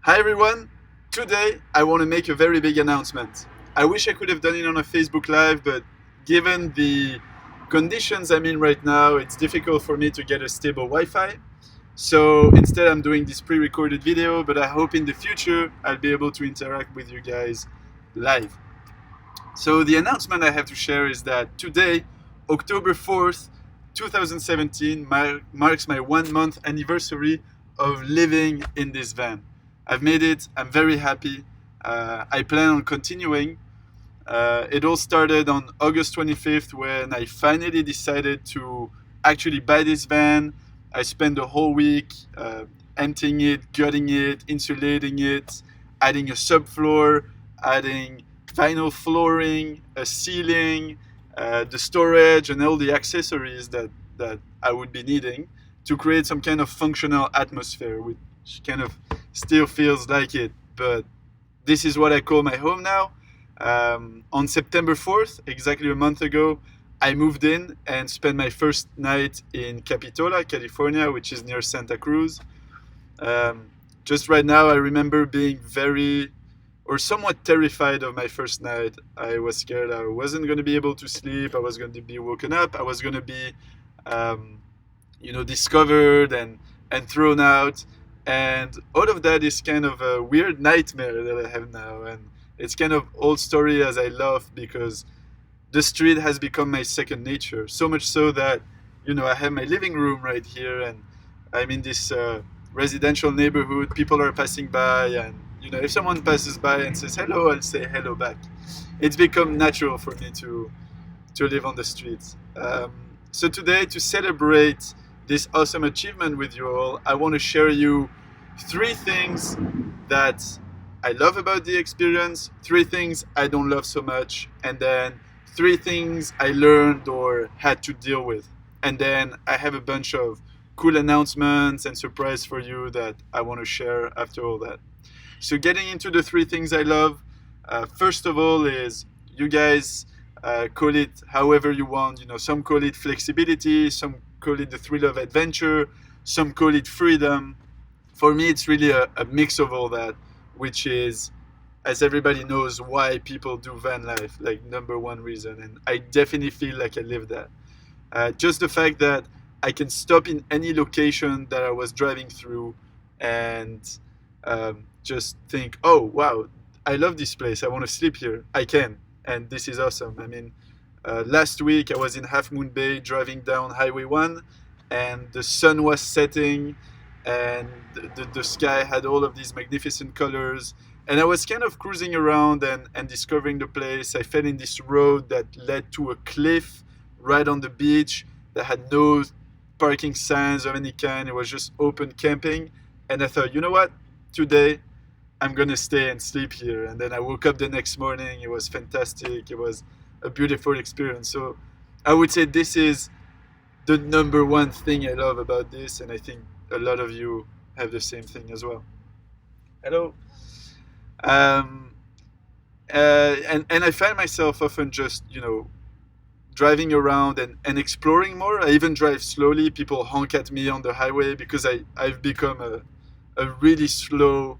Hi everyone! Today I want to make a very big announcement. I wish I could have done it on a Facebook Live, but given the conditions I'm in right now, it's difficult for me to get a stable Wi-Fi. So instead I'm doing this pre-recorded video, but I hope in the future I'll be able to interact with you guys live. So the announcement I have to share is that today, October 4th, 2017, marks my 1 month anniversary of living in this van. I've made it, I'm very happy. I plan on continuing. It all started on August 25th when I finally decided to actually buy this van. I spent the whole week emptying it, gutting it, insulating it, adding a subfloor, adding vinyl flooring, a ceiling, the storage, and all the accessories that I would be needing to create some kind of functional atmosphere, which kind of still feels like it. But this is what I call my home now. On September 4th, exactly a month ago, I moved in and spent my first night in Capitola, California, which is near Santa Cruz. Just right now, I remember being very or somewhat terrified of my first night. I was scared I wasn't going to be able to sleep. I was going to be woken up. I was going to be, discovered and thrown out. And all of that is kind of a weird nightmare that I have now. And it's kind of old story as I love because the street has become my second nature. So much so that, I have my living room right here and I'm in this residential neighborhood. People are passing by and, if someone passes by and says hello, I'll say hello back. It's become natural for me to live on the streets. So today, to celebrate this awesome achievement with you all, I want to share you 3 things that I love about the experience, 3 things I don't love so much, and then 3 things I learned or had to deal with. And then I have a bunch of cool announcements and surprise for you that I want to share after all that. So getting into the 3 things I love, first of all is you guys call it however you want. Some call it flexibility, some call it the thrill of adventure, some call it freedom. For me, it's really a mix of all that, which is, as everybody knows, why people do van life, like number one reason. And I definitely feel like I live that. Just the fact that I can stop in any location that I was driving through and just think, oh, wow, I love this place. I want to sleep here. I can. And this is awesome. I mean, last week I was in Half Moon Bay driving down Highway 1 and the sun was setting and the sky had all of these magnificent colors. And I was kind of cruising around and discovering the place. I fell in this road that led to a cliff right on the beach that had no parking signs of any kind. It was just open camping. And I thought, you know what? Today, I'm going to stay and sleep here. And then I woke up the next morning. It was fantastic. It was a beautiful experience. So I would say this is the number one thing I love about this. And I think a lot of you have the same thing as well. Hello. And I find myself often just, driving around and exploring more. I even drive slowly. People honk at me on the highway because I've become a really slow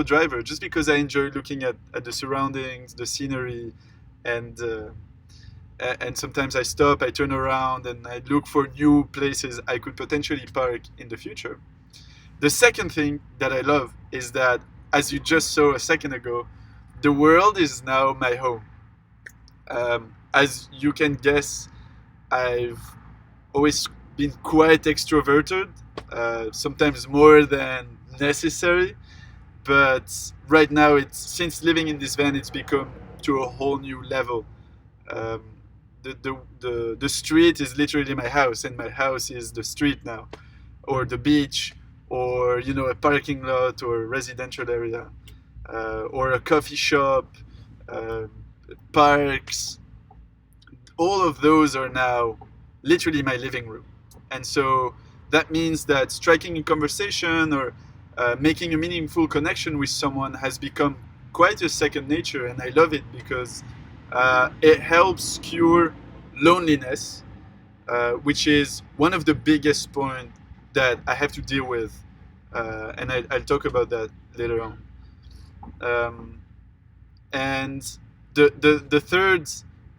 driver, just because I enjoy looking at the surroundings, the scenery, and sometimes I stop, I turn around, and I look for new places I could potentially park in the future. The second thing that I love is that, as you just saw a second ago, the world is now my home. As you can guess, I've always been quite extroverted, sometimes more than necessary. But right now, since living in this van, it's become to a whole new level. Um, the street is literally my house, and my house is the street now, or the beach, or a parking lot, or a residential area, or a coffee shop, parks. All of those are now literally my living room. And so that means that striking a conversation or making a meaningful connection with someone has become quite a second nature. And I love it because it helps cure loneliness, which is one of the biggest points that I have to deal with and I'll talk about that later on. Um, and the third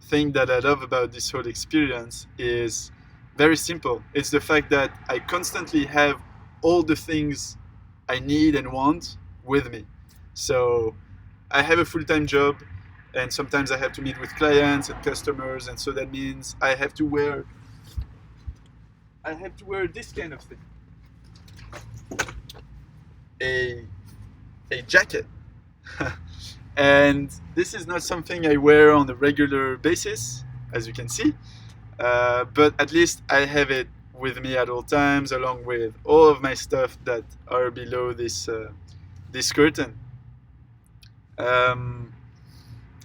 thing that I love about this whole experience is very simple. It's the fact that I constantly have all the things I need and want with me. So I have a full-time job, and sometimes I have to meet with clients and customers, and so that means I have to wear this kind of thing, a jacket. And this is not something I wear on a regular basis, as you can see, but at least I have it with me at all times, along with all of my stuff that are below this curtain. Um,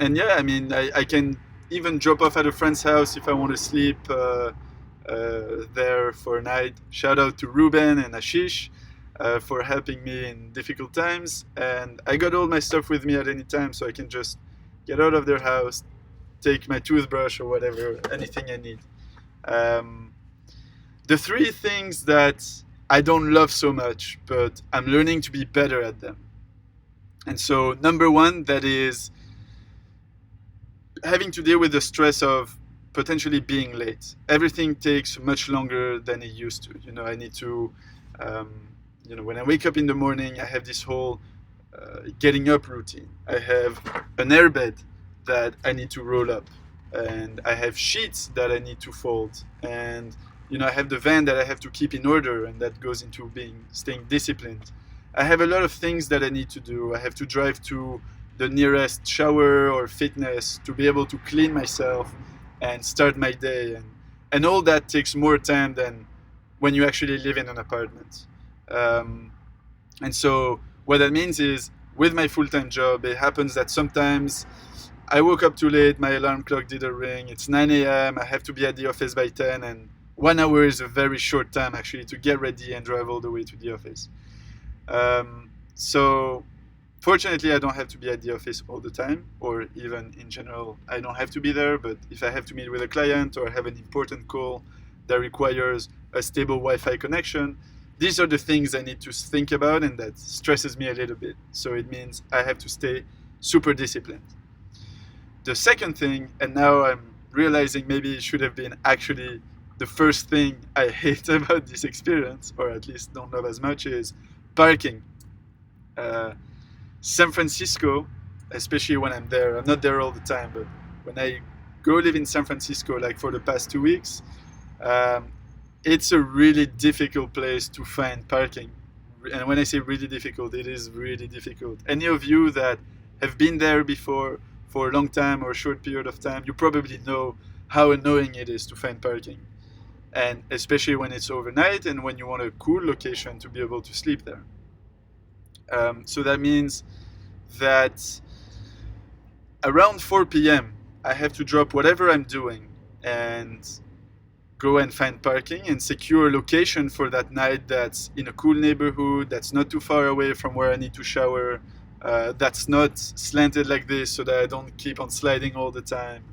and yeah, I mean, I can even drop off at a friend's house if I want to sleep there for a night. Shout out to Ruben and Ashish for helping me in difficult times. And I got all my stuff with me at any time, so I can just get out of their house, take my toothbrush or whatever, anything I need. Um, the three things that I don't love so much, but I'm learning to be better at them. And so, number one, that is having to deal with the stress of potentially being late. Everything takes much longer than it used to. I need to, when I wake up in the morning, I have this whole getting up routine. I have an airbed that I need to roll up, and I have sheets that I need to fold, and I have the van that I have to keep in order, and that goes into staying disciplined. I have a lot of things that I need to do. I have to drive to the nearest shower or fitness to be able to clean myself and start my day, and all that takes more time than when you actually live in an apartment. And so what that means is, with my full-time job, it happens that sometimes I woke up too late, my alarm clock didn't ring, it's 9 a.m., I have to be at the office by 10, and 1 hour is a very short time actually to get ready and drive all the way to the office. So fortunately, I don't have to be at the office all the time, or even in general, I don't have to be there. But if I have to meet with a client or have an important call that requires a stable Wi-Fi connection, these are the things I need to think about, and that stresses me a little bit. So it means I have to stay super disciplined. The second thing, and now I'm realizing maybe it should have been actually the first thing I hate about this experience, or at least don't love as much, is parking. San Francisco, especially when I'm there, I'm not there all the time, but when I go live in San Francisco, like for the past 2 weeks, it's a really difficult place to find parking. And when I say really difficult, it is really difficult. Any of you that have been there before for a long time or a short period of time, you probably know how annoying it is to find parking. And especially when it's overnight and when you want a cool location to be able to sleep there. So that means that around 4 p.m. I have to drop whatever I'm doing and go and find parking and secure a location for that night that's in a cool neighborhood, that's not too far away from where I need to shower, that's not slanted like this so that I don't keep on sliding all the time,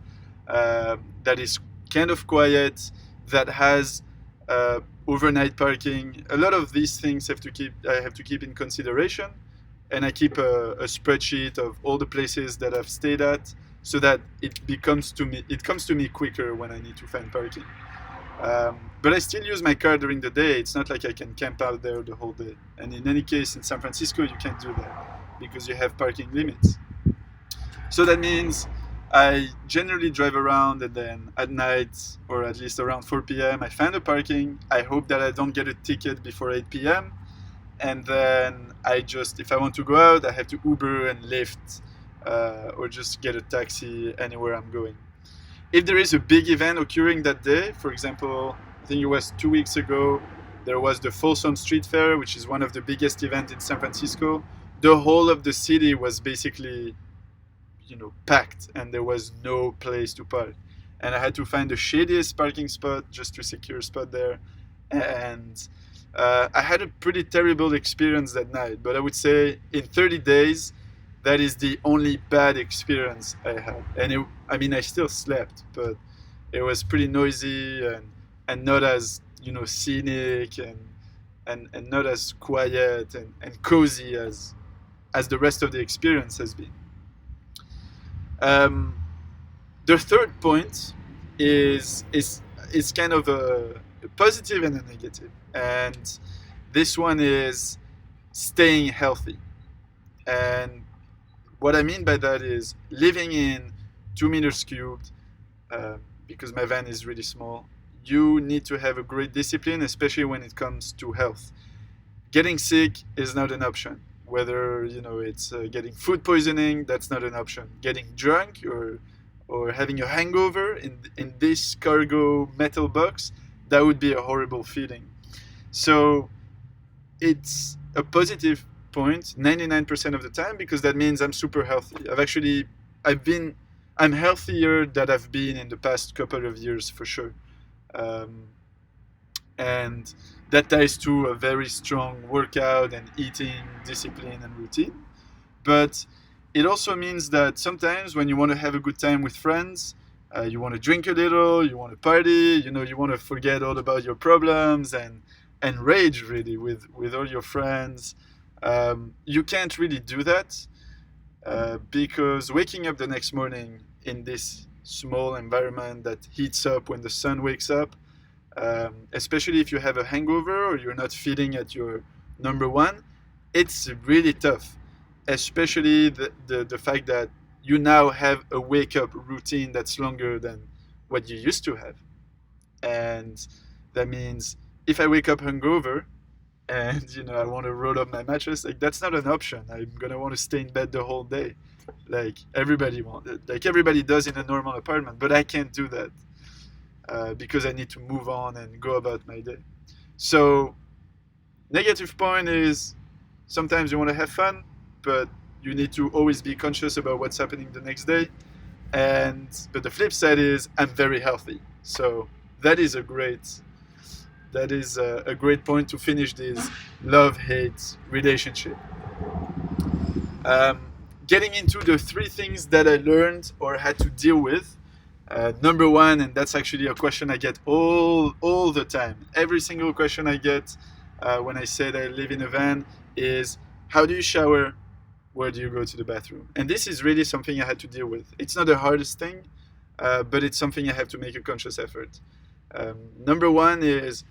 that is kind of quiet, that has overnight parking. A lot of these things I have to keep in consideration, and I keep a spreadsheet of all the places that I've stayed at, so that it comes to me quicker when I need to find parking. But I still use my car during the day. It's not like I can camp out there the whole day. And in any case, in San Francisco, you can't do that because you have parking limits. So that means I generally drive around, and then at night, or at least around 4 p.m., I find a parking. I hope that I don't get a ticket before 8 p.m. And then if I want to go out, I have to Uber and Lyft, or just get a taxi anywhere I'm going. If there is a big event occurring that day, for example, I think it was 2 weeks ago, there was the Folsom Street Fair, which is one of the biggest events in San Francisco. The whole of the city was basically packed, and there was no place to park, and I had to find the shadiest parking spot just to secure a spot there. And I had a pretty terrible experience that night, but I would say in 30 days that is the only bad experience I had. And I still slept, but it was pretty noisy and not as scenic, and not as quiet and cozy as the rest of the experience has been. Um, the third point is kind of a positive and a negative, and this one is staying healthy. And what I mean by that is living in 2 meters cubed, because my van is really small. You need to have a great discipline, especially when it comes to health. Getting sick is not an option. Whether it's getting food poisoning, that's not an option. Getting drunk or having a hangover in this cargo metal box, that would be a horrible feeling. So it's a positive point 99% of the time, because that means I'm super healthy. I'm healthier than I've been in the past couple of years for sure. Um, and that ties to a very strong workout and eating discipline and routine. But it also means that sometimes when you want to have a good time with friends, you want to drink a little, you want to party, you want to forget all about your problems and rage really with all your friends. You can't really do that because waking up the next morning in this small environment that heats up when the sun wakes up, especially if you have a hangover or you're not feeling at your number one, it's really tough. Especially the fact that you now have a wake up routine that's longer than what you used to have. And that means if I wake up hungover and I want to roll up my mattress, like that's not an option. I'm gonna want to stay in bed the whole day, like everybody does in a normal apartment. But I can't do that because I need to move on and go about my day. So negative point is sometimes you want to have fun, but you need to always be conscious about what's happening the next day. But the flip side is I'm very healthy. So that is a great point to finish this love-hate relationship. Getting into the 3 things that I learned or had to deal with. Number one, and that's actually a question I get all the time. Every single question I get when I say that I live in a van is, how do you shower? Where do you go to the bathroom? And this is really something I had to deal with. It's not the hardest thing, but it's something I have to make a conscious effort. Number one is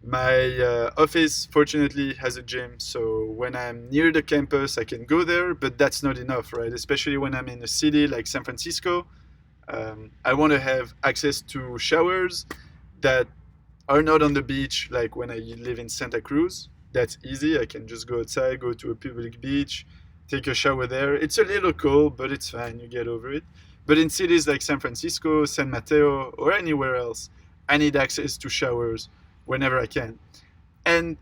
my office fortunately has a gym, so when I'm near the campus I can go there, but that's not enough, right? Especially when I'm in a city like San Francisco. I want to have access to showers that are not on the beach, like when I live in Santa Cruz. That's easy. I can just go outside, go to a public beach, take a shower there. It's a little cold, but it's fine. You get over it. But in cities like San Francisco, San Mateo, or anywhere else, I need access to showers whenever I can. And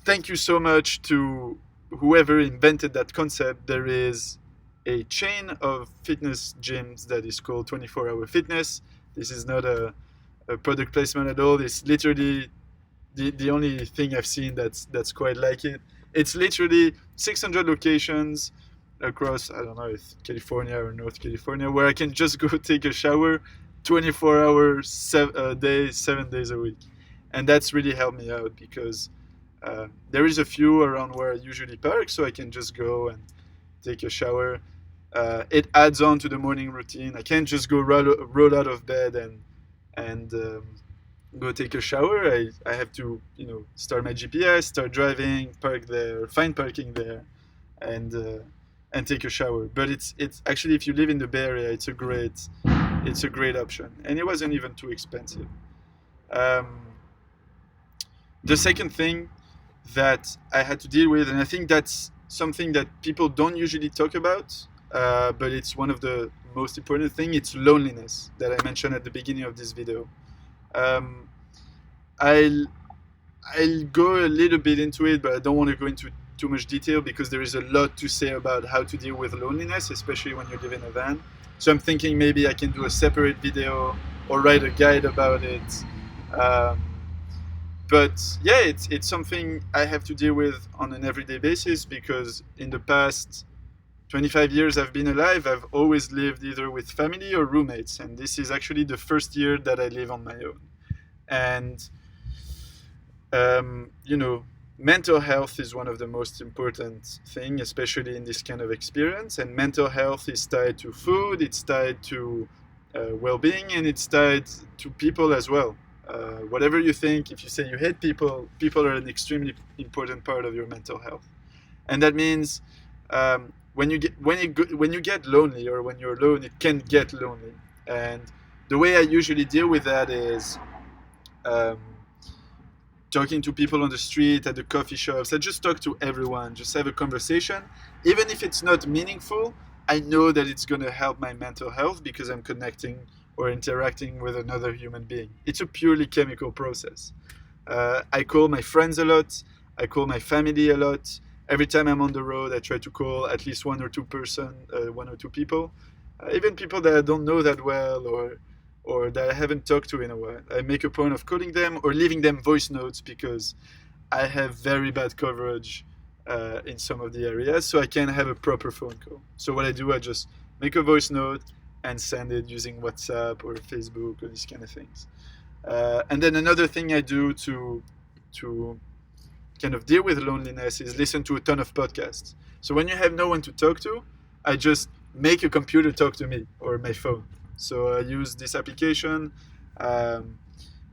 thank you so much to whoever invented that concept. There is a chain of fitness gyms that is called 24-Hour Fitness. This is not a product placement at all. It's literally the only thing I've seen that's quite like it. It's literally 600 locations across, I don't know if California or North California, where I can just go take a shower 24 hours a day, 7 days a week. And that's really helped me out because there is a few around where I usually park, so I can just go and take a shower. It adds on to the morning routine. I can't just go roll out of bed and go take a shower. I have to start my GPS, start driving, park there, find parking there, and take a shower. But it's actually, if you live in the Bay Area, it's a great option, and it wasn't even too expensive. The second thing that I had to deal with, and I think that's something that people don't usually talk about, but it's one of the most important things, it's loneliness that I mentioned at the beginning of this video. I'll go a little bit into it, but I don't want to go into too much detail because there is a lot to say about how to deal with loneliness, especially when you live in a van. So I'm thinking maybe I can do a separate video or write a guide about it. But yeah, it's something I have to deal with on an everyday basis because in the past 25 years I've been alive, I've always lived either with family or roommates. And this is actually the first year that I live on my own. And You know, mental health is one of the most important thing, especially in this kind of experience. And mental health is tied to food, it's tied to well-being, and it's tied to people as well. Whatever you think, if you say you hate people, people are an extremely important part of your mental health. And that means when you get lonely, or when you're alone, it can get lonely. And the way I usually deal with that is um, talking to people on the street, at the coffee shops. I just talk to everyone, just have a conversation. Even if it's not meaningful, I know that it's going to help my mental health because I'm connecting or interacting with another human being. It's a purely chemical process. I call my friends a lot. I call my family a lot. Every time I'm on the road, I try to call at least one or two people, even people that I don't know that well, or that I haven't talked to in a while. I make a point of calling them or leaving them voice notes because I have very bad coverage in some of the areas, so I can't have a proper phone call. So what I do, I just make a voice note and send it using WhatsApp or Facebook or these kind of things. And then another thing I do to kind of deal with loneliness is listen to a ton of podcasts. So when you have no one to talk to, I just make a computer talk to me or my phone. So I use this application. Um,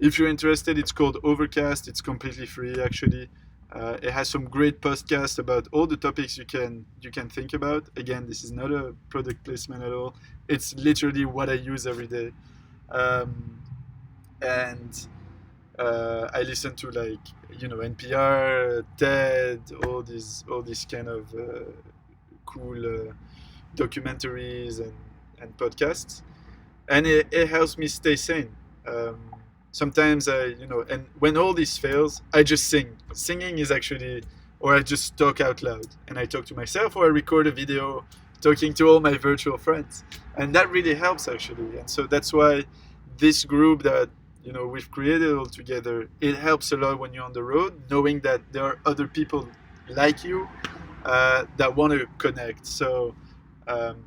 if you're interested, it's called Overcast. It's completely free, actually. It has some great podcasts about all the topics you can think about. Again, this is not a product placement at all. It's literally what I use every day. And I listen to, like, NPR, TED, all these kind of cool documentaries and podcasts, and it helps me stay sane. Um, Sometimes and when all this fails, I just sing. Singing is actually, or I just talk out loud, and I talk to myself, or I record a video talking to all my virtual friends, and that really helps actually. And so that's why this group that we've created all together, it helps a lot when you're on the road, knowing that there are other people like you that want to connect. So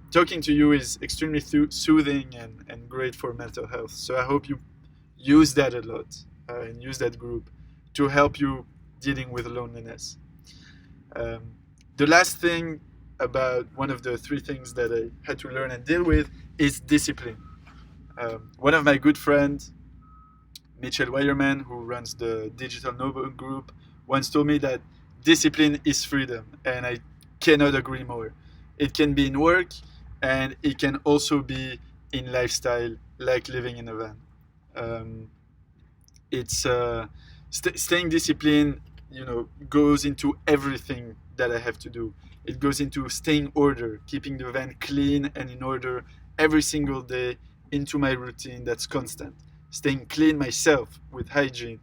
talking to you is extremely soothing and great for mental health. So I hope you use that a lot and use that group to help you dealing with loneliness. The last thing about one of the three things that I had to learn and deal with is discipline. One of my good friends, Mitchell Weyerman, who runs the Digital Noble Group, once told me that discipline is freedom, and I cannot agree more. It can be in work, and it can also be in lifestyle, like living in a van. It's staying disciplined, goes into everything that I have to do. It goes into staying order, keeping the van clean and in order every single day into my routine that's constant. Staying clean myself with hygiene,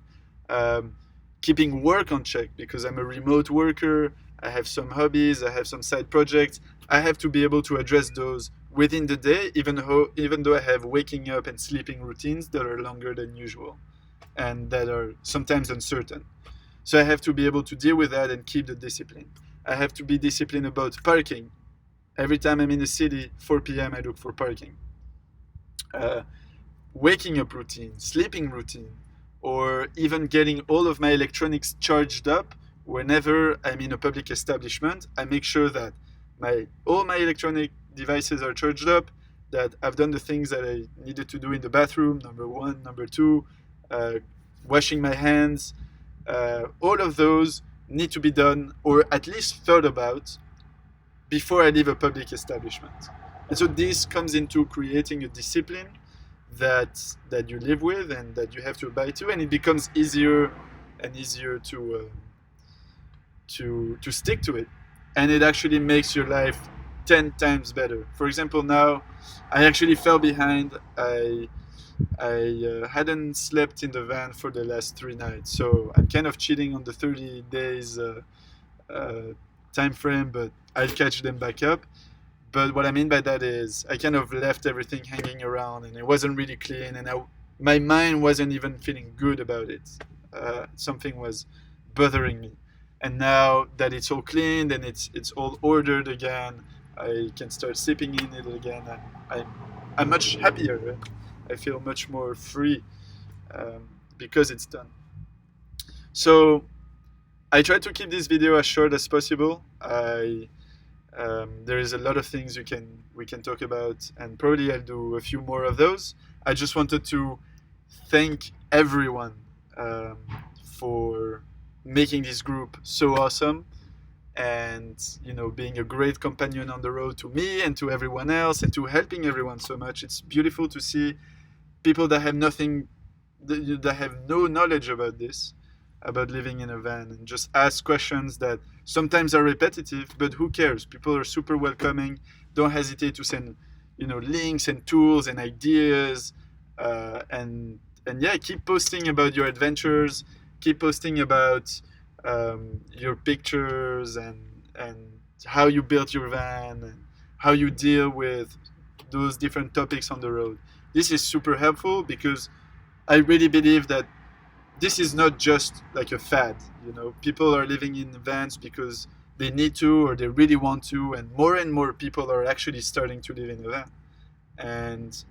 keeping work on check because I'm a remote worker. I have some hobbies, I have some side projects. I have to be able to address those within the day, even though I have waking up and sleeping routines that are longer than usual and that are sometimes uncertain. So I have to be able to deal with that and keep the discipline. I have to be disciplined about parking. Every time I'm in a city, 4 p.m., I look for parking. Waking up routine, sleeping routine, or even getting all of my electronics charged up. Whenever I'm in a public establishment, I make sure that all my electronic devices are charged up, that I've done the things that I needed to do in the bathroom, number one. Number two, washing my hands. All of those need to be done, or at least thought about, before I leave a public establishment. And so this comes into creating a discipline that you live with and that you have to abide to, and it becomes easier and easier to stick to it, and it actually makes your life 10 times better. For example, now I actually fell behind. I hadn't slept in the van for the last 3 nights, so I'm kind of cheating on the 30 days time frame, but I'll catch them back up. But what I mean by that is I kind of left everything hanging around, and it wasn't really clean, and my mind wasn't even feeling good about it. Something was bothering me. And now that it's all cleaned and it's all ordered again, I can start sipping in it again. I'm much happier. I feel much more free because it's done. So I try to keep this video as short as possible. There is a lot of things we can talk about, and probably I'll do a few more of those. I just wanted to thank everyone um, for making this group so awesome, and being a great companion on the road to me and to everyone else, and to helping everyone so much. It's beautiful to see people that have nothing, that have no knowledge about this, about living in a van, and just ask questions that sometimes are repetitive, but who cares? People are super welcoming. Don't hesitate to send links and tools and ideas, and yeah, keep posting about your adventures, keep posting about your pictures, and how you built your van, and how you deal with those different topics on the road. This is super helpful because I really believe that this is not just like a fad. People are living in vans because they need to, or they really want to, and more people are actually starting to live in a van. And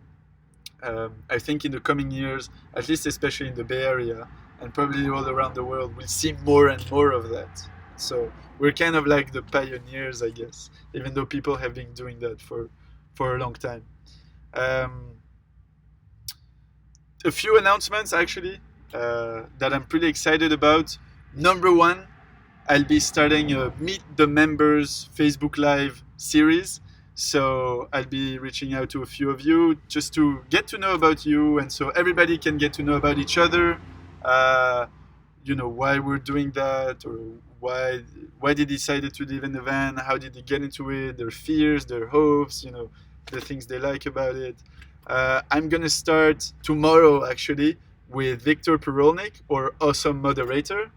I think in the coming years, at least especially in the Bay Area and probably all around the world, we'll see more and more of that. So we're kind of like the pioneers, I guess, even though people have been doing that for a long time. Um, a few announcements actually that I'm pretty excited about. Number one, I'll be starting a Meet the Members Facebook Live series. So I'll be reaching out to a few of you just to get to know about you, and so everybody can get to know about each other. Uh, why we're doing that, or why they decided to live in the van, how did they get into it, their fears, their hopes, the things they like about it. I'm gonna start tomorrow actually with Victor Perolnik, or Awesome Moderator.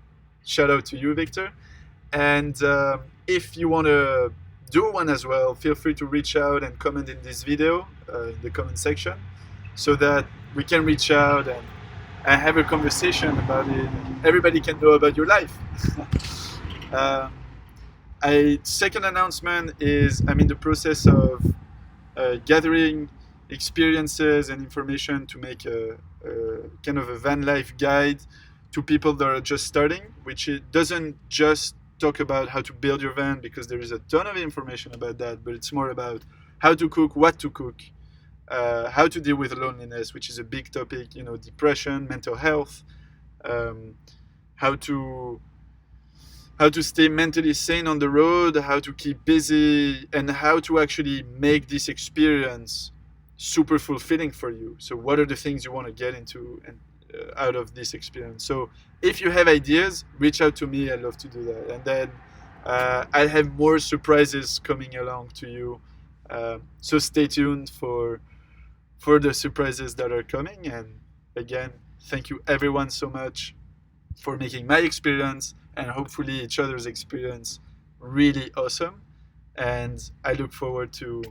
Shout out to you, Victor. And if you want to do one as well, feel free to reach out and comment in this video, in the comment section, so that we can reach out and have a conversation about it. Everybody can know about your life. Second announcement is I'm in the process of gathering experiences and information to make a kind of a van life guide to people that are just starting, which it doesn't just talk about how to build your van, because there is a ton of information about that, but it's more about how to cook, what to cook, how to deal with loneliness, which is a big topic, depression, mental health, um, how to stay mentally sane on the road, how to keep busy, and how to actually make this experience super fulfilling for you. So what are the things you want to get into and out of this experience? So if you have ideas, reach out to me. I'd love to do that. And then I'll have more surprises coming along to you. So stay tuned for the surprises that are coming. And again, thank you everyone so much for making my experience, and hopefully each other's experience, really awesome. And I look forward to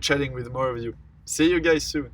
chatting with more of you. See you guys soon.